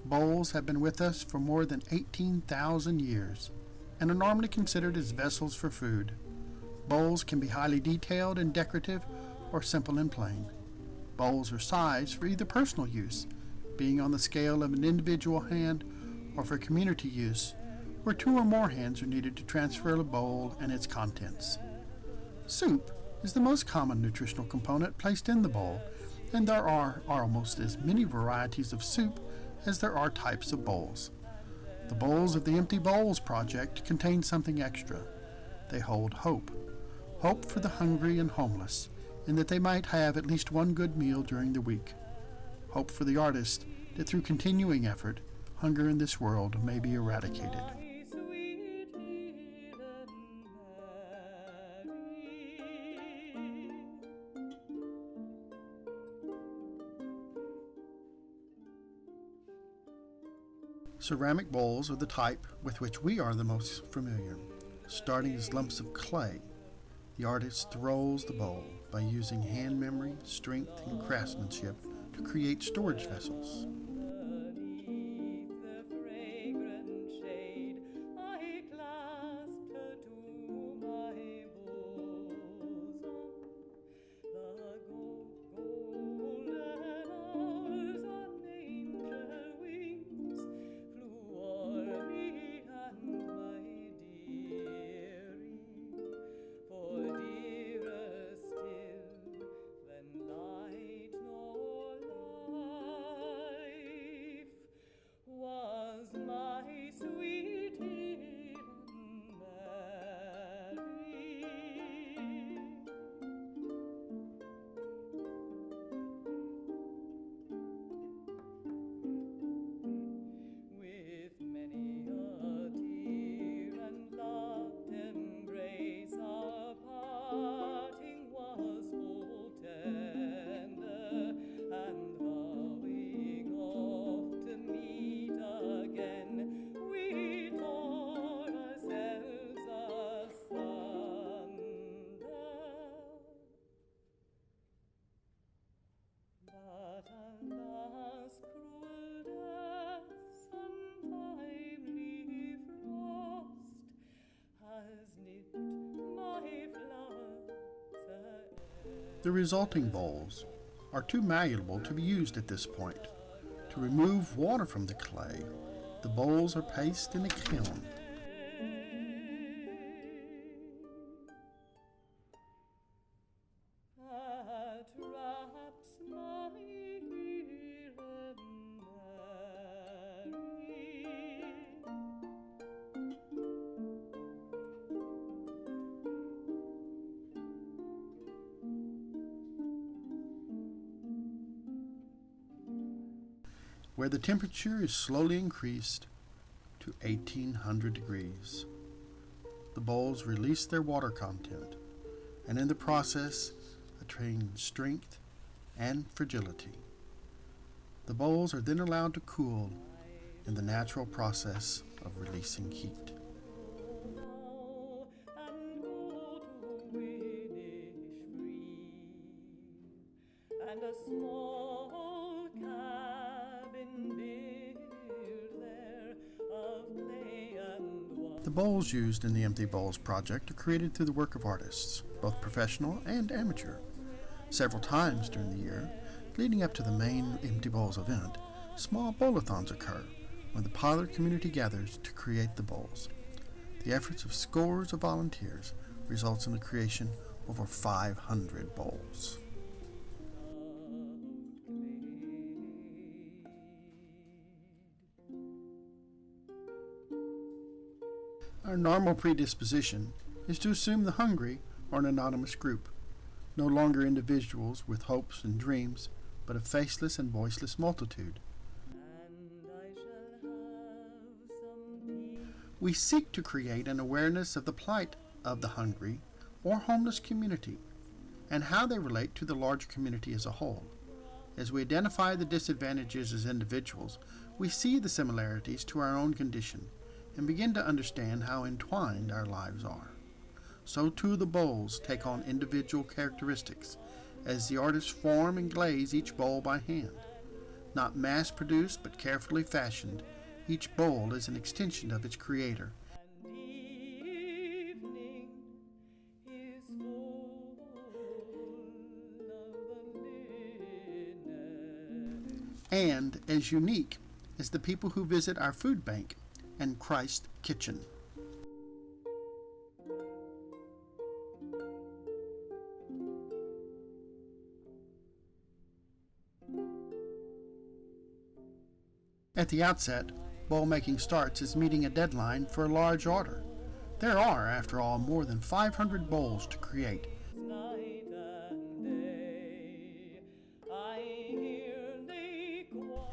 Bowls have been with us for more than 18,000 years and are normally considered as vessels for food. Bowls can be highly detailed and decorative or simple and plain. Bowls are sized for either personal use, being on the scale of an individual hand, or for community use, where 2 or more hands are needed to transfer a bowl and its contents. Soup is the most common nutritional component placed in the bowl, and there are almost as many varieties of soup as there are types of bowls. The bowls of the Empty Bowls project contain something extra. They hold hope. Hope for the hungry and homeless, in that they might have at least one good meal during the week. Hope for the artist that through continuing effort, hunger in this world may be eradicated. Ceramic bowls are the type with which we are the most familiar. Starting as lumps of clay, the artist rolls the bowl by using hand memory, strength, and craftsmanship to create storage vessels. The resulting bowls are too malleable to be used at this point. To remove water from the clay, the bowls are placed in a kiln. Where the temperature is slowly increased to 1800 degrees. The bowls release their water content, and in the process attain strength and fragility. The bowls are then allowed to cool in the natural process of releasing heat. And a small cabin built there of clay and water. The bowls used in the Empty Bowls project are created through the work of artists, both professional and amateur. Several times during the year, leading up to the main Empty Bowls event, small bowl-a-thons occur when the Pollard community gathers to create the bowls. The efforts of scores of volunteers results in the creation of over 500 bowls. Our normal predisposition is to assume the hungry are an anonymous group, no longer individuals with hopes and dreams, but a faceless and voiceless multitude. We seek to create an awareness of the plight of the hungry or homeless community and how they relate to the larger community as a whole. As we identify the disadvantages as individuals, we see the similarities to our own condition and begin to understand how entwined our lives are. So too the bowls take on individual characteristics as the artists form and glaze each bowl by hand. Not mass-produced but carefully fashioned, each bowl is an extension of its creator. And as unique as the people who visit our food bank and Christ Kitchen. At the outset, bowl making starts as meeting a deadline for a large order. There are, after all, more than 500 bowls to create.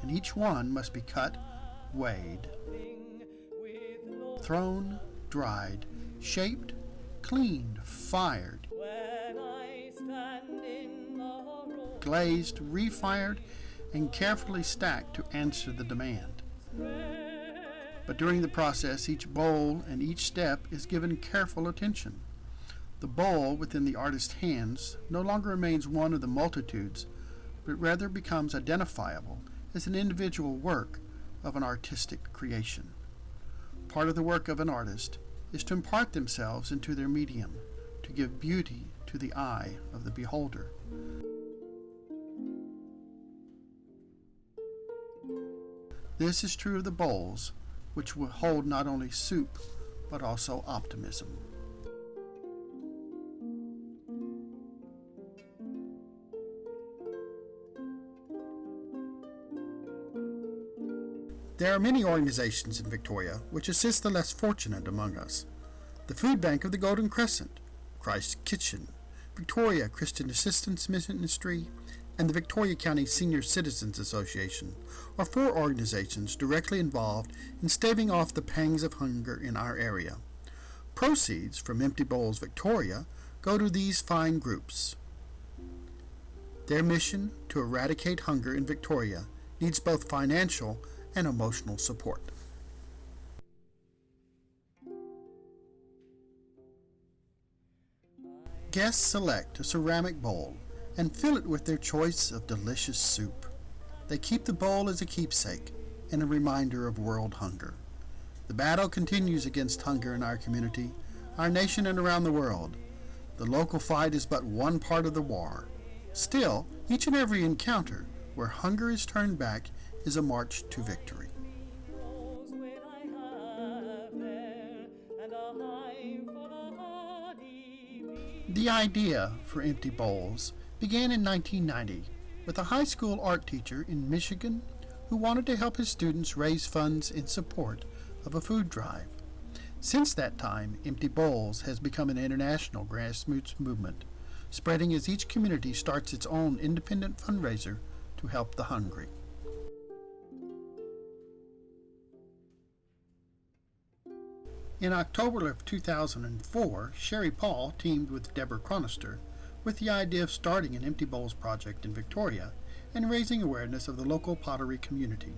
And each one must be cut, weighed, thrown, dried, shaped, cleaned, fired, glazed, refired, and carefully stacked to answer the demand. But during the process, each bowl and each step is given careful attention. The bowl within the artist's hands no longer remains one of the multitudes, but rather becomes identifiable as an individual work of an artistic creation. Part of the work of an artist is to impart themselves into their medium, to give beauty to the eye of the beholder. This is true of the bowls, which will hold not only soup, but also optimism. There are many organizations in Victoria which assist the less fortunate among us. The Food Bank of the Golden Crescent, Christ Kitchen, Victoria Christian Assistance Ministry, and the Victoria County Senior Citizens Association are 4 organizations directly involved in staving off the pangs of hunger in our area. Proceeds from Empty Bowls Victoria go to these fine groups. Their mission to eradicate hunger in Victoria needs both financial and emotional support. Guests select a ceramic bowl and fill it with their choice of delicious soup. They keep the bowl as a keepsake and a reminder of world hunger. The battle continues against hunger in our community, our nation, and around the world. The local fight is but one part of the war. Still, each and every encounter where hunger is turned back is a march to victory. The idea for Empty Bowls began in 1990 with a high school art teacher in Michigan who wanted to help his students raise funds in support of a food drive. Since that time, Empty Bowls has become an international grassroots movement, spreading as each community starts its own independent fundraiser to help the hungry. In October of 2004, Sherry Paul teamed with Deborah Chronister with the idea of starting an Empty Bowls project in Victoria and raising awareness of the local pottery community.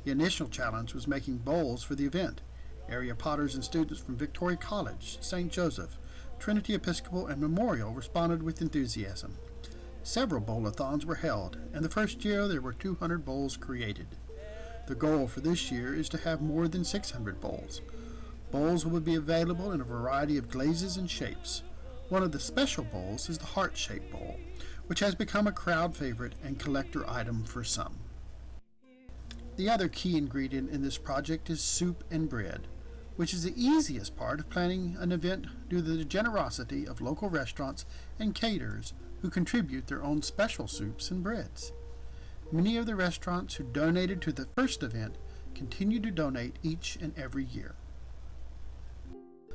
The initial challenge was making bowls for the event. Area potters and students from Victoria College, St. Joseph, Trinity Episcopal, and Memorial responded with enthusiasm. Several bowl-a-thons were held, and the first year there were 200 bowls created. The goal for this year is to have more than 600 bowls. Bowls will be available in a variety of glazes and shapes. One of the special bowls is the heart-shaped bowl, which has become a crowd favorite and collector item for some. The other key ingredient in this project is soup and bread, which is the easiest part of planning an event due to the generosity of local restaurants and caterers who contribute their own special soups and breads. Many of the restaurants who donated to the first event continue to donate each and every year.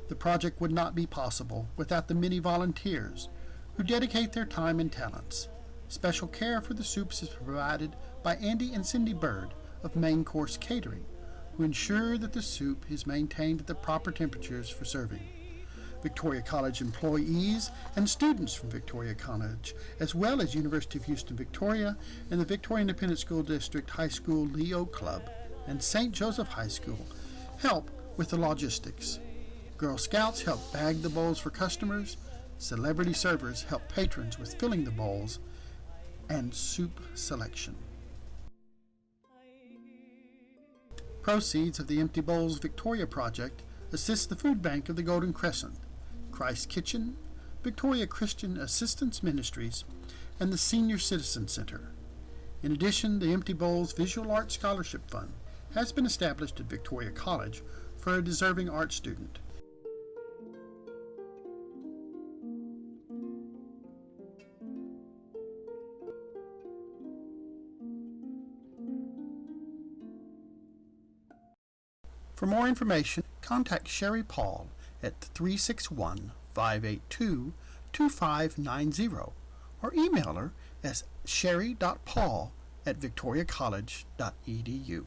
The project would not be possible without the many volunteers who dedicate their time and talents. Special care for the soups is provided by Andy and Cindy Bird of Main Course Catering, who ensure that the soup is maintained at the proper temperatures for serving. Victoria College employees and students from Victoria College, as well as University of Houston Victoria and the Victoria Independent School District High School Leo Club and St. Joseph High School, help with the logistics. Girl Scouts help bag the bowls for customers, celebrity servers help patrons with filling the bowls, and soup selection. Proceeds of the Empty Bowls Victoria Project assist the food bank of the Golden Crescent, Christ Kitchen, Victoria Christian Assistance Ministries, and the Senior Citizen Center. In addition, the Empty Bowls Visual Arts Scholarship Fund has been established at Victoria College for a deserving art student. For more information, contact Sherry Paul at 361-582-2590 or email her as sherry.paul@victoriacollege.edu.